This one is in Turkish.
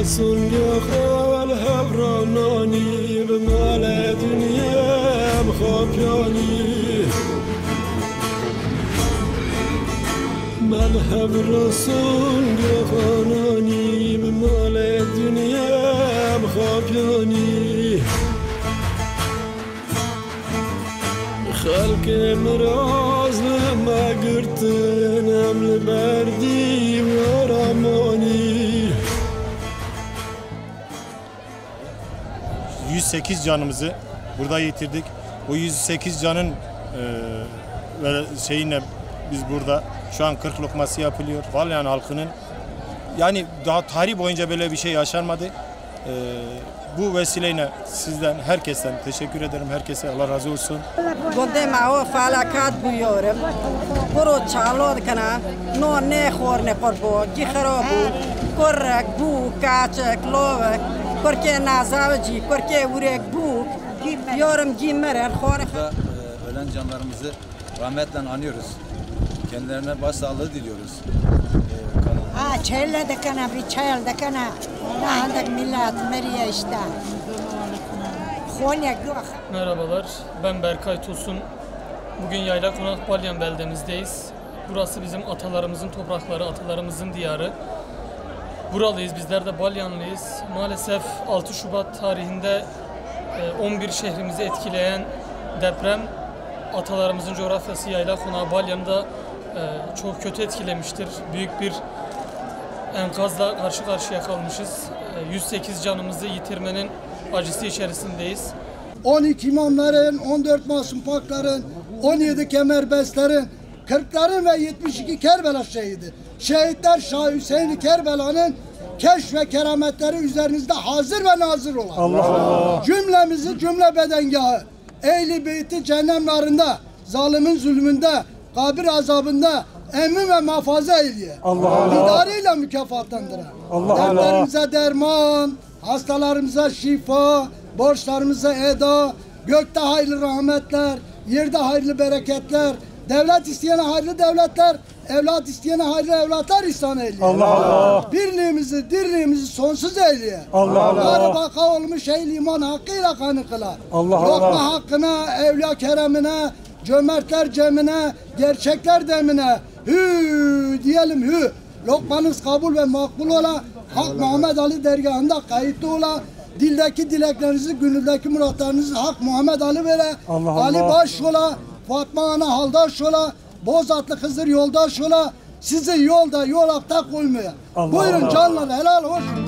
رسول يخال هبراناني بمال دنيا بخافياني مذهب رسول يخاناني بمال دنيا بخافياني خلق مراز لما قرت نمل بردي ورماني 108 canımızı burada yitirdik. O 108 canın şeyine biz burada şu an 40 lokması yapılıyor. Balyan halkının yani daha tarih boyunca böyle bir şey yaşanmadı. Bu vesileyle sizden, herkesten teşekkür ederim. Herkese Allah razı olsun. Gondema o falakat buyurum. Kuru çalod kana, no ne khor ne korbo, ki kharabu, korrak bu kaçak lovak, korke nazavci, korke urek bu, yorum gimmeren khor. Ölen canlarımızı rahmetle anıyoruz. Kendilerine başsağlığı diliyoruz. Çayla da kana, bir çayla da kana. Nahandak millet Meriye işte. Merhabalar, ben Berkay Tosun. Bugün Yaylakonak Balyan beldemizdeyiz. Burası bizim atalarımızın toprakları, atalarımızın diyarı. Buralıyız, bizler de Balyanlıyız. Maalesef 6 Şubat tarihinde 11 şehrimizi etkileyen deprem atalarımızın coğrafyası Yaylakonak Balyan'ı da çok kötü etkilemiştir. Büyük bir enkazla karşı karşıya kalmışız. 108 canımızı yitirmenin acısı içerisindeyiz. 12 imamların, 14 masum pakların, 17 kemerbestlerin, 40'ların ve 72 Kerbela şehidi. Şehitler Şah Hüseyin Kerbela'nın keşf ve kerametleri üzerinizde hazır ve nazır olan. Allah Allah. Cümlemizi cümle bedengahı, ehli beyti cehennemlarında, zalimin zulmünde, kabir azabında emin ve muhafaza eyleye. Didarıyla mükafatlandıran. Dertlerimize derman, hastalarımıza şifa, borçlarımıza eda, gökte hayırlı rahmetler, yerde hayırlı bereketler, devlet isteyene hayırlı devletler, evlat isteyene hayırlı evlatlar ihsan eyleye. Allah Allah. Birliğimizi, dirliğimizi sonsuz eyleye. Allah Allah. Yarı baka olmuş ehli iman hakkıyla kanı kılar. Allah Allah. Lokma hakkına, evliya keremine, cömertler cemine, gerçekler demine hü diyelim hü. Lokmanız kabul ve makbul ola, Hak Muhammed Ali dergahında kayıtlı ola, dildeki dileklerinizi, gönüldeki muratlarınızı Hak Muhammed Ali vere, Ali baş ola, Fatma ana haldaş ola, Bozatlı Hızır yoldaş ola, sizi yolda yolakta koymaya. Buyurun canlar helal olsun.